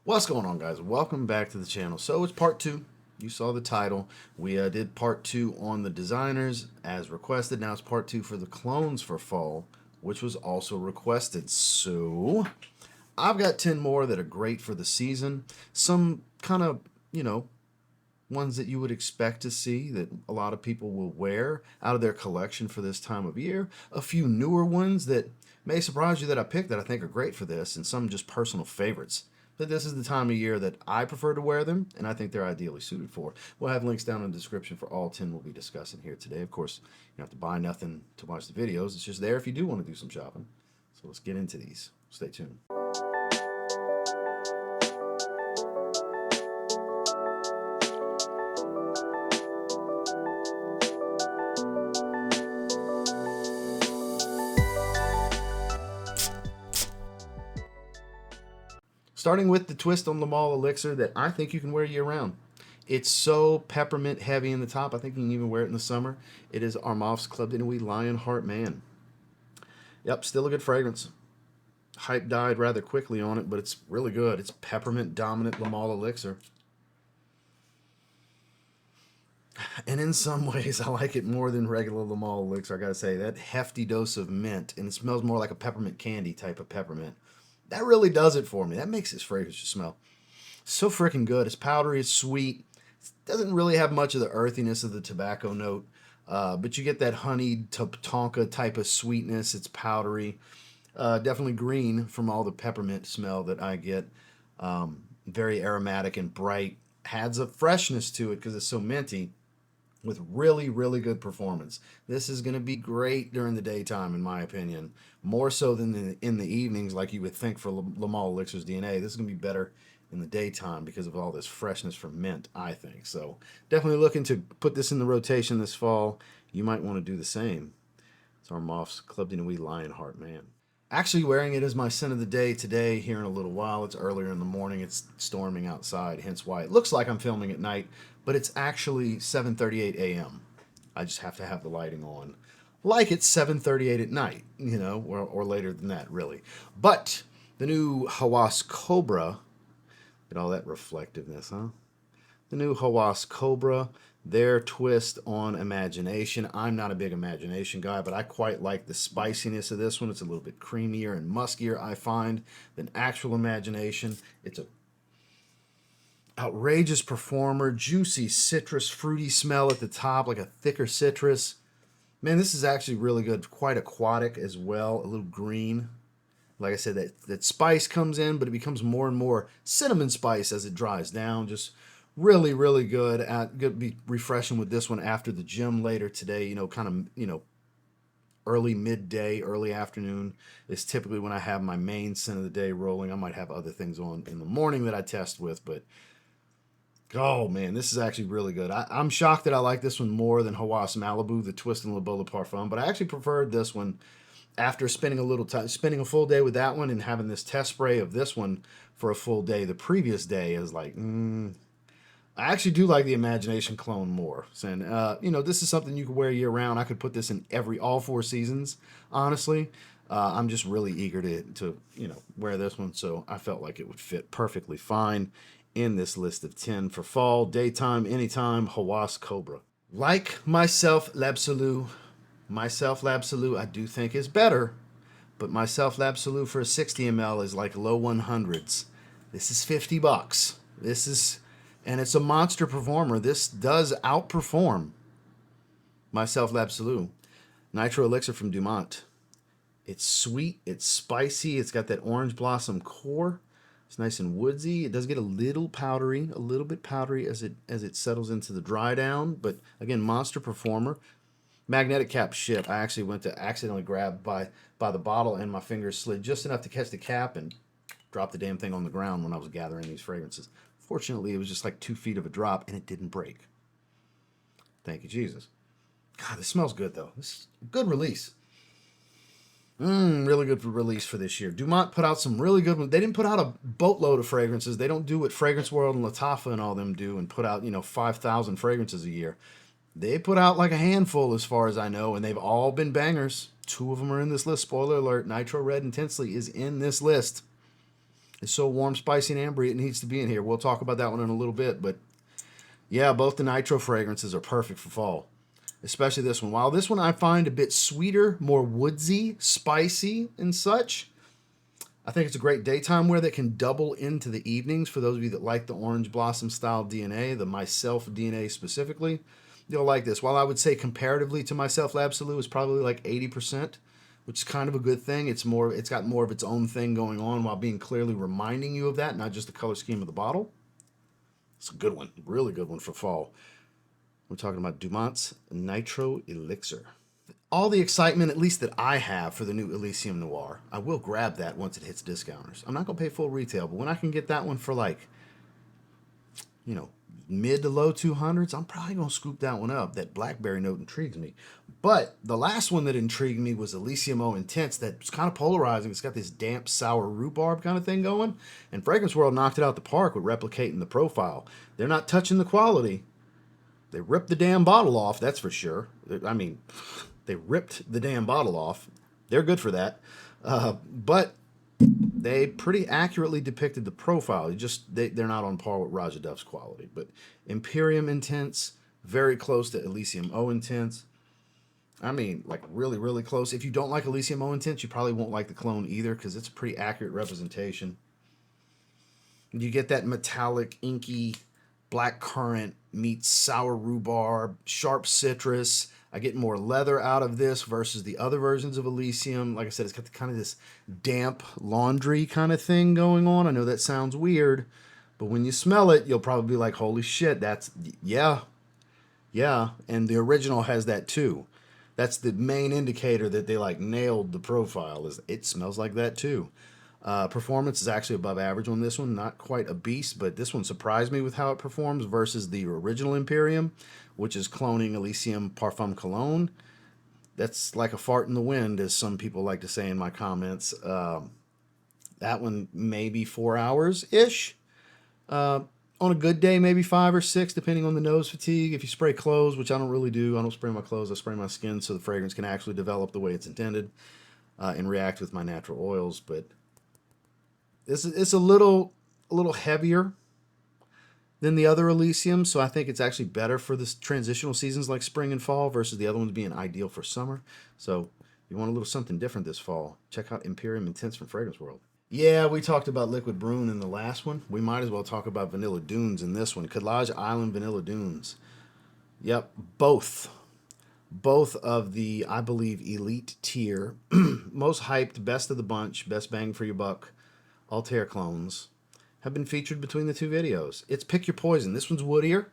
What's going on, guys? Welcome back to the channel. So it's part two. You saw the title. We did part two on the designers as requested. Now it's part two for the clones for fall, which was also requested. So I've got 10 more that are great for the season. Some kind of, ones that you would expect to see that a lot of people will wear out of their collection for this time of year. A few newer ones that may surprise you that I picked that I think are great for this, and some just personal favorites. But this is the time of year that I prefer to wear them, and I think they're ideally suited for. We'll have links down in the description for all 10 we'll be discussing here today. Of course, you don't have to buy nothing to watch the videos. It's just there if you do want to do some shopping. So let's get into these. Stay tuned. Starting with the twist on Lamal Elixir that I think you can wear year round. It's so peppermint heavy in the top, I think you can even wear it in the summer. It is Armaf's Club de Nuit Lionheart Man. Yep, still a good fragrance. Hype died rather quickly on it, but it's really good. It's peppermint dominant Lamal Elixir. And in some ways, I like it more than regular Lamal Elixir, I gotta say. That hefty dose of mint, and it smells more like a peppermint candy type of peppermint. That really does it for me. That makes this fragrance just smell so freaking good. It's powdery, it's sweet. It doesn't really have much of the earthiness of the tobacco note, but you get that honeyed tonka type of sweetness. It's powdery. Definitely green from all the peppermint smell that I get. Very aromatic and bright. Adds a freshness to it because it's so minty with really, really good performance. This is going to be great during the daytime, in my opinion. More so than in the evenings, like you would think for Lamal Elixir's DNA. This is going to be better in the daytime because of all this freshness from mint, I think. So definitely looking to put this in the rotation this fall. You might want to do the same. It's Armaf's Club de Nuit Lionheart Man. Actually wearing it as my scent of the day today here in a little while. It's earlier in the morning. It's storming outside, hence why it looks like I'm filming at night, but it's actually 7:38 a.m. I just have to have the lighting on like it's 7:38 at night, or later than that, really. But the new Hawas Kobra, get all that reflectiveness, huh? The new Hawas Kobra, their twist on imagination. I'm not a big imagination guy, but I quite like the spiciness of this one. It's a little bit creamier and muskier, I find, than actual imagination. It's a outrageous performer, juicy citrus, fruity smell at the top, like a thicker citrus. Man, this is actually really good. Quite aquatic as well, a little green. Like I said, that spice comes in, but it becomes more and more cinnamon spice as it dries down. Just really, really good. Going to be refreshing with this one after the gym later today. Early midday, early afternoon is typically when I have my main scent of the day rolling. I might have other things on in the morning that I test with, but oh man, this is actually really good. I'm shocked that I like this one more than Hawas Malibu, the Twist and La Bola Parfum, but I actually preferred this one after spending a little time, spending a full day with that one and having this test spray of this one for a full day. The previous day is like, I actually do like the Imagination clone more. And, this is something you can wear year round. I could put this in all 4 seasons, honestly. I'm just really eager to wear this one. So I felt like it would fit perfectly fine in this list of 10 for fall, daytime, anytime, Hawas Kobra. Like myself, L'Absolu, I do think is better, but myself L'Absolu for a 60 ml is like low 100s. This is $50. And it's a monster performer. This does outperform myself L'Absolu. Nitro Elixir from Dumont. It's sweet, it's spicy, it's got that orange blossom core. It's nice and woodsy. It does get a little bit powdery as it settles into the dry down, but again, monster performer. Magnetic cap shit. I actually went to accidentally grab by the bottle and my fingers slid just enough to catch the cap and drop the damn thing on the ground when I was gathering these fragrances. Fortunately, it was just like 2 feet of a drop and it didn't break. Thank you, Jesus. God, this smells good though. This is a good release. Really good release for this year. Dumont put out some really good ones. They didn't put out a boatload of fragrances. They don't do what Fragrance World and Lattafa and all them do and put out, 5,000 fragrances a year. They put out like a handful as far as I know, and they've all been bangers. 2 of them are in this list. Spoiler alert, Nitro Red Intensely is in this list. It's so warm, spicy, and ambery, it needs to be in here. We'll talk about that one in a little bit, but yeah, both the Nitro fragrances are perfect for fall, especially this one. While this one I find a bit sweeter, more woodsy, spicy, and such, I think it's a great daytime wear that can double into the evenings for those of you that like the orange blossom style DNA, the Myself DNA specifically. You'll like this. While I would say comparatively to Myself L'Absolu is probably like 80%, which is kind of a good thing. It's got more of its own thing going on while being clearly reminding you of that, not just the color scheme of the bottle. It's a good one, really good one for fall. We're talking about Dumont's Nitro Elixir. All the excitement, at least that I have for the new Elysium Noir, I will grab that once it hits discounters. I'm not going to pay full retail, but when I can get that one for like, you know, mid to low 200s, I'm probably going to scoop that one up. That blackberry note intrigues me. But the last one that intrigued me was Elysium O Intense. That's kind of polarizing. It's got this damp, sour rhubarb kind of thing going. And Fragrance World knocked it out the park with replicating the profile. They're not touching the quality. They ripped the damn bottle off, that's for sure. I mean, they ripped the damn bottle off. They're good for that. But they pretty accurately depicted the profile. They're not on par with Raja Duff's quality. But Imperium Intense, very close to Elysium O Intense. I mean, like really, really close. If you don't like Elysium O Intense, you probably won't like the clone either because it's a pretty accurate representation. You get that metallic, inky, black currant meets sour rhubarb, sharp citrus. I get more leather out of this versus the other versions of Elysium. Like I said, it's got kind of this damp laundry kind of thing going on. I know that sounds weird, but when you smell it, you'll probably be like, holy shit, yeah. And the original has that too. That's the main indicator that they like nailed the profile, is it smells like that too. Performance is actually above average on this one. Not quite a beast, but this one surprised me with how it performs versus the original Imperium, which is cloning Elysium Parfum Cologne. That's like a fart in the wind, as some people like to say in my comments. That one maybe 4 hours-ish. On a good day, maybe 5 or 6, depending on the nose fatigue. If you spray clothes, which I don't really do. I don't spray my clothes. I spray my skin so the fragrance can actually develop the way it's intended and react with my natural oils. But it's a little heavier than the other Elysium, so I think it's actually better for this transitional seasons like spring and fall versus the other ones being ideal for summer. So if you want a little something different this fall, check out Imperium Intense from Fragrance World. Yeah, we talked about Liquid Brune in the last one. We might as well talk about Vanilla Dunes in this one. Khadlaj Island Vanilla Dunes. Yep, both of the, I believe, elite tier, most hyped, best of the bunch, best bang for your buck, Altair clones have been featured between the two videos. It's pick your poison. This one's woodier.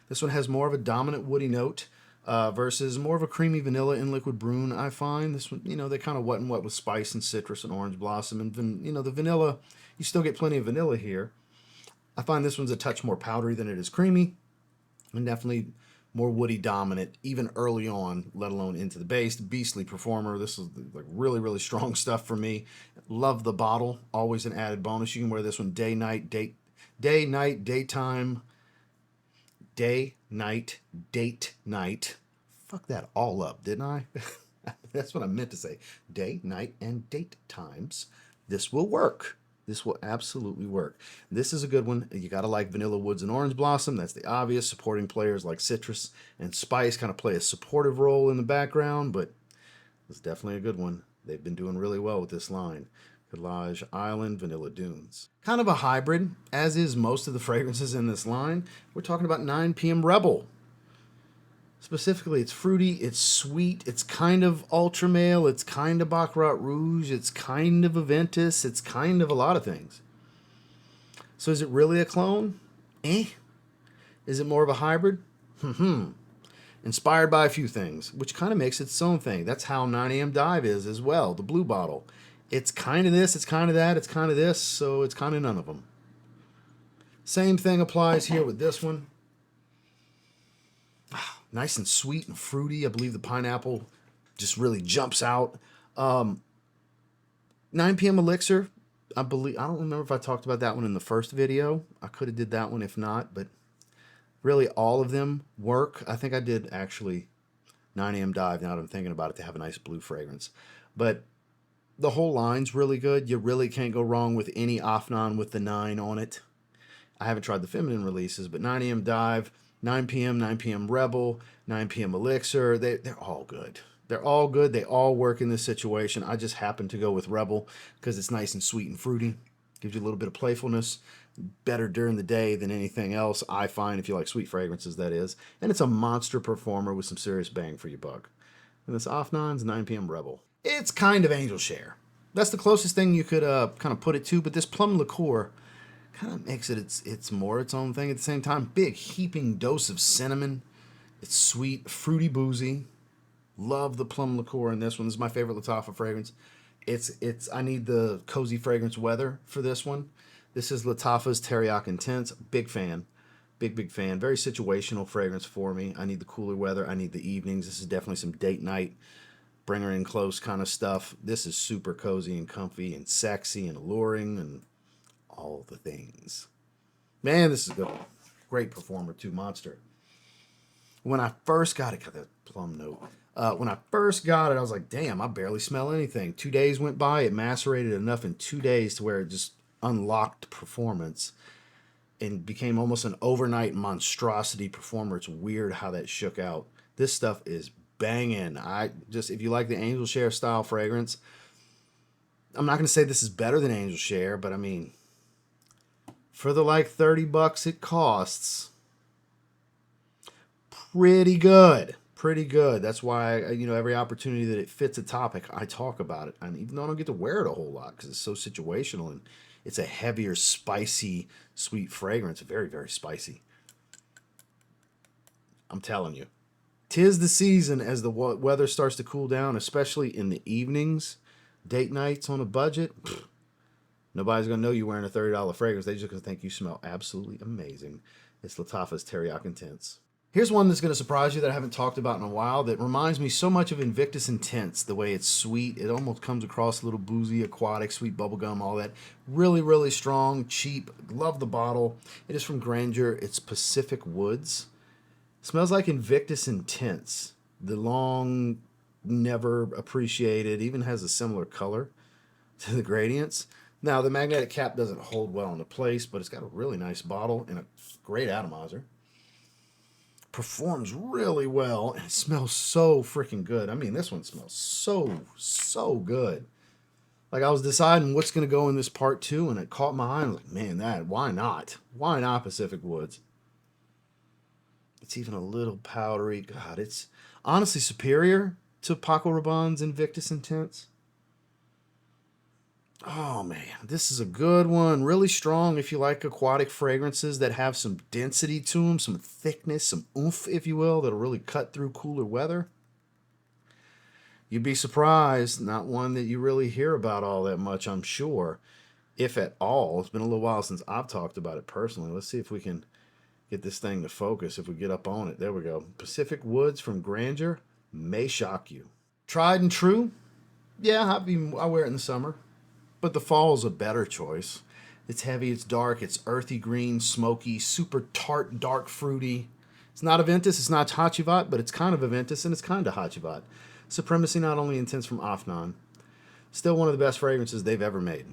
This one has more of a dominant woody note versus more of a creamy vanilla in Liquid Brune, I find. This one, they kind of wet and wet with spice and citrus and orange blossom. And, the vanilla, you still get plenty of vanilla here. I find this one's a touch more powdery than it is creamy. And definitely more woody dominant, even early on, let alone into the base. Beastly performer. This is like really, really strong stuff for me. Love the bottle. Always an added bonus. You can wear this one day, night, daytime, day, night, date, night. Fuck that all up, didn't I? That's what I meant to say. Day, night, and date times. This will work. This will absolutely work. This is a good one. You got to like Vanilla Woods and Orange Blossom. That's the obvious. Supporting players like Citrus and Spice kind of play a supportive role in the background, but it's definitely a good one. They've been doing really well with this line. Khadlaj Island Vanilla Dunes. Kind of a hybrid, as is most of the fragrances in this line. We're talking about 9 PM Rebel. Specifically, it's fruity, it's sweet, it's kind of ultra male, it's kind of Baccarat Rouge, it's kind of Aventus, it's kind of a lot of things. So is it really a clone? Is it more of a hybrid? Inspired by a few things, which kind of makes it its own thing. That's how 9 AM Dive is as well, the blue bottle. It's kind of this, it's kind of that, it's kind of this, so it's kind of none of them. Same thing applies here with this one. Nice and sweet and fruity. I believe the pineapple just really jumps out. 9 PM Elixir. I don't remember if I talked about that one in the first video. I could have did that one if not, but really all of them work. I think I did actually 9 AM Dive, now that I'm thinking about it, to have a nice blue fragrance. But The whole line's really good. You really can't go wrong with any Afnan with the 9 on it. I haven't tried the feminine releases, but 9 a.m. Dive, 9 p.m., 9 p.m. Rebel, 9 p.m. Elixir, they're all good. They're all good. They all work in this situation. I just happen to go with Rebel because it's nice and sweet and fruity. Gives you a little bit of playfulness. Better during the day than anything else, I find, if you like sweet fragrances, that is. And it's a monster performer with some serious bang for your buck. And this Afnan's 9 p.m. Rebel. It's kind of Angel Share. That's the closest thing you could kind of put it to, but this plum liqueur kind of makes it it's more its own thing at the same time. Big heaping dose of cinnamon. It's sweet, fruity, boozy. Love the plum liqueur in this one. This is my favorite Lattafa fragrance. I need the cozy fragrance weather for this one. This is Lattafa's Teriaq Intense. Big fan. Big fan. Very situational fragrance for me. I need the cooler weather. I need the evenings. This is definitely some date night, bring her in close kind of stuff. This is super cozy and comfy and sexy and alluring and all the things. Man, this is good. Great performer too, monster. When I first got it, got that plum note. When I first got it, I was like, damn, I barely smell anything. 2 days went by. It macerated enough in 2 days to where it just unlocked performance and became almost an overnight monstrosity performer. It's weird how that shook out. This stuff is banging. If you like the Angel Share style fragrance, I'm not going to say this is better than Angel Share, but I mean, for the like $30 it costs, pretty good. Pretty good. That's why, every opportunity that it fits a topic, I talk about it. And even though I don't get to wear it a whole lot because it's so situational and it's a heavier, spicy, sweet fragrance. Very, very spicy. I'm telling you. 'Tis the season as the weather starts to cool down, especially in the evenings, date nights on a budget. Nobody's going to know you're wearing a $30 fragrance. They're just going to think you smell absolutely amazing. It's Lattafa's Teriaq Intense. Here's one that's going to surprise you that I haven't talked about in a while that reminds me so much of Invictus Intense, the way it's sweet. It almost comes across a little boozy, aquatic, sweet bubblegum, all that. Really, really strong, cheap. Love the bottle. It is from Grandeur. It's Pacific Woods. It smells like Invictus Intense. The long, never appreciated, even has a similar color to the Gradients. Now, the magnetic cap doesn't hold well into place, but it's got a really nice bottle and a great atomizer. Performs really well, and it smells so freaking good. I mean, this one smells so good. Like, I was deciding what's going to go in this part 2, and it caught my eye. I was like, man, why not? Why not Pacific Woods? It's even a little powdery. God, it's honestly superior to Paco Rabanne's Invictus Intense. Oh, man, this is a good one. Really strong if you like aquatic fragrances that have some density to them, some thickness, some oomph, if you will, that'll really cut through cooler weather. You'd be surprised. Not one that you really hear about all that much, I'm sure, if at all. It's been a little while since I've talked about it personally. Let's see if we can get this thing to focus, if we get up on it. There we go. Pacific Woods from Grandeur may shock you. Tried and true. Yeah, I wear it in the summer. But the fall is a better choice. It's heavy, it's dark, it's earthy green, smoky, super tart, dark, fruity. It's not Aventus, it's not Hachivat, but it's kind of Aventus and it's kind of Hachivat. Supremacy not only intense from Afnan, still one of the best fragrances they've ever made.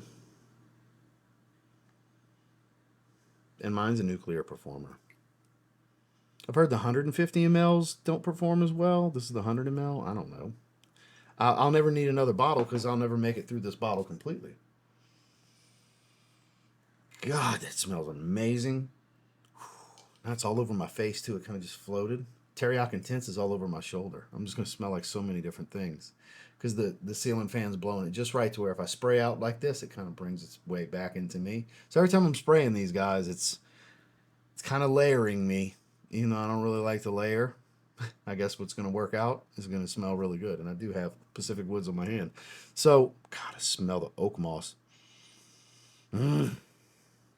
And mine's a nuclear performer. I've heard the 150 mLs don't perform as well. This is the 100 ml. I don't know. I'll never need another bottle because I'll never make it through this bottle completely. God, that smells amazing. That's all over my face, too. It kind of just floated. Teriaq Intense is all over my shoulder. I'm just going to smell like so many different things because the ceiling fan's blowing it just right to where if I spray out like this, it kind of brings its way back into me. So every time I'm spraying these guys, it's kind of layering me. Even though I don't really like to layer. I guess what's going to work out is going to smell really good. And I do have Pacific Woods on my hand. So, God, I smell the oak moss. If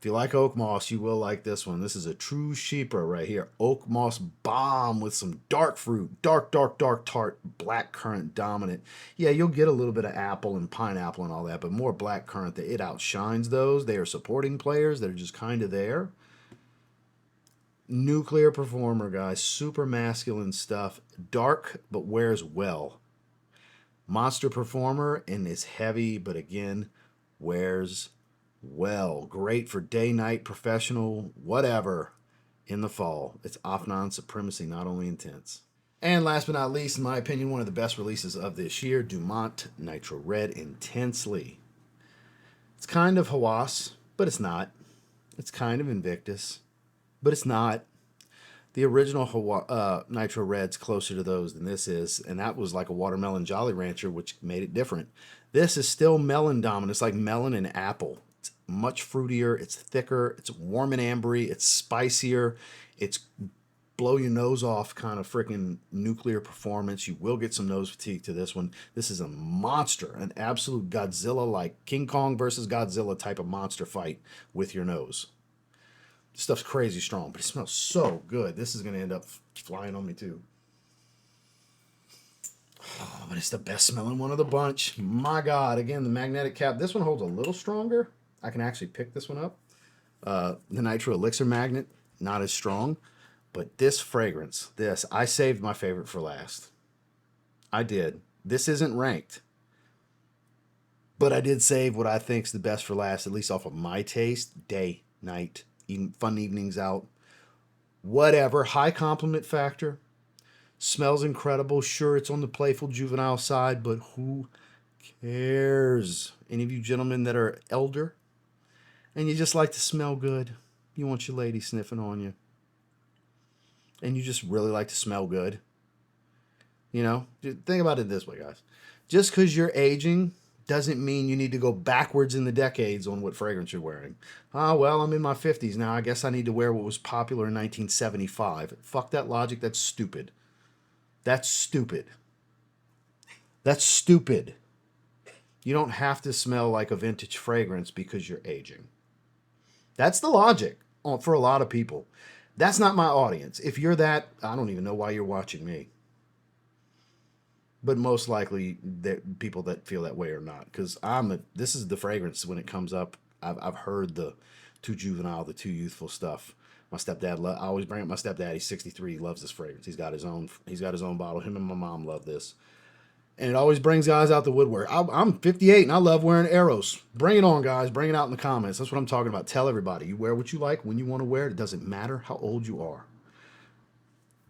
you like oak moss, you will like this one. This is a true sheeper right here. Oak moss bomb with some dark fruit. Dark tart, black currant dominant. Yeah, you'll get a little bit of apple and pineapple and all that, but more black currant. It outshines those. They are supporting players that are just kind of there. Nuclear performer, guys. Super masculine stuff. Dark, but wears well. Monster performer and is heavy, but again, wears well. Great for day, night, professional, whatever in the fall. It's Afnan Supremacy, not only intense. And last but not least, in my opinion, one of the best releases of this year, Dumont Nitro Red Intensely. It's kind of Hawas, but it's not. It's kind of Invictus, but it's not. The original Nitro Red's closer to those than this is, and that was like a watermelon Jolly Rancher, which made it different. This is still melon dominant. It's like melon and apple. It's much fruitier. It's thicker. It's warm and ambery. It's spicier. It's blow your nose off kind of freaking nuclear performance. You will get some nose fatigue to this one. This is a monster, an absolute Godzilla, like King Kong versus Godzilla type of monster fight with your nose. This stuff's crazy strong, but it smells so good. This is going to end up flying on me too. Oh, but it's the best smelling one of the bunch. My God. Again, the magnetic cap. This one holds a little stronger. I can actually pick this one up. The Nitro Elixir magnet, not as strong. But this fragrance, I saved my favorite for last. I did. This isn't ranked. But I did save what I think's the best for last, at least off of my taste. Day, night, fun evenings out. Whatever. High compliment factor. Smells incredible. Sure, it's on the playful juvenile side, but who cares? Any of you gentlemen that are elder and you just like to smell good, you want your lady sniffing on you, and you just really like to smell good, you know, think about it this way, guys. Just because you're aging doesn't mean you need to go backwards in the decades on what fragrance you're wearing. Ah, well, I'm in my 50s now. I guess I need to wear what was popular in 1975. Fuck that logic. That's stupid. That's stupid. That's stupid. You don't have to smell like a vintage fragrance because you're aging. That's the logic for a lot of people. That's not my audience. If you're that, I don't even know why you're watching me. But most likely, people that feel that way or not. Because this is the fragrance when it comes up. I've heard the too juvenile, the too youthful stuff. My stepdad, I always bring up my stepdad. He's 63. He loves this fragrance. He's got his own bottle. Him and my mom love this. And it always brings guys out the woodwork. I'm 58 and I love wearing Arrows. Bring it on, guys. Bring it out in the comments. That's what I'm talking about. Tell everybody. You wear what you like when you want to wear it. It doesn't matter how old you are.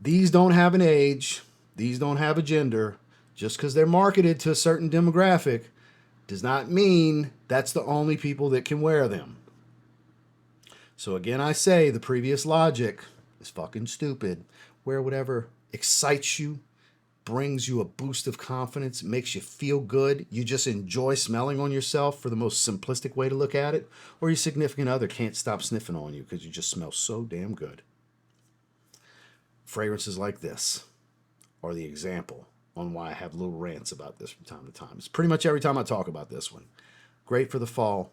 These don't have an age. These don't have a gender. Just because they're marketed to a certain demographic does not mean that's the only people that can wear them. So again, I say the previous logic is fucking stupid. Wear whatever excites you, brings you a boost of confidence, makes you feel good. You just enjoy smelling on yourself for the most simplistic way to look at it. Or your significant other can't stop sniffing on you because you just smell so damn good. Fragrances like this are the example on why I have little rants about this from time to time. It's pretty much every time I talk about this one. Great for the fall.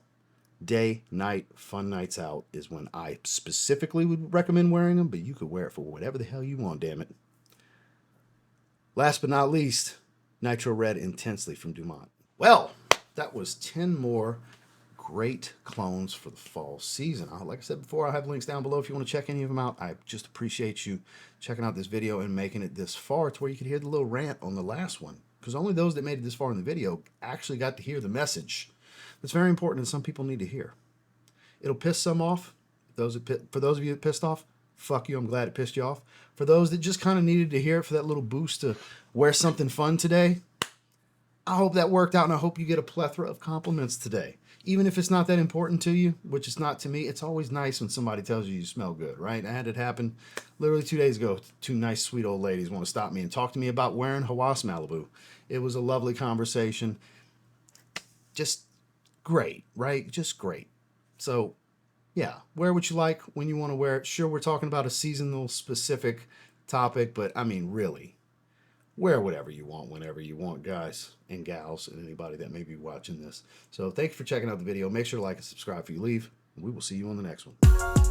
Day, night, fun nights out is when I specifically would recommend wearing them, but you could wear it for whatever the hell you want, damn it. Last but not least, Nitro Red Intensely from Dumont. Well, that was 10 more great clones for the fall season. Like I said before, I have links down below if you want to check any of them out. I just appreciate you checking out this video and making it this far to where you could hear the little rant on the last one. Because only those that made it this far in the video actually got to hear the message. That's very important and some people need to hear. It'll piss some off. For those of you that pissed off, fuck you, I'm glad it pissed you off. For those that just kind of needed to hear it for that little boost to wear something fun today, I hope that worked out and I hope you get a plethora of compliments today. Even if it's not that important to you, which it's not to me, it's always nice when somebody tells you you smell good, right? I had it happen literally 2 days ago. Two nice, sweet old ladies want to stop me and talk to me about wearing Hawas Malibu. It was a lovely conversation. Just great, right? Just great. So, yeah, wear what you like when you want to wear it. Sure, we're talking about a seasonal specific topic, but I mean, really, wear whatever you want whenever you want, guys and gals and anybody that may be watching this. So thank you for checking out the video. Make sure to like and subscribe before you leave. And we will see you on the next one.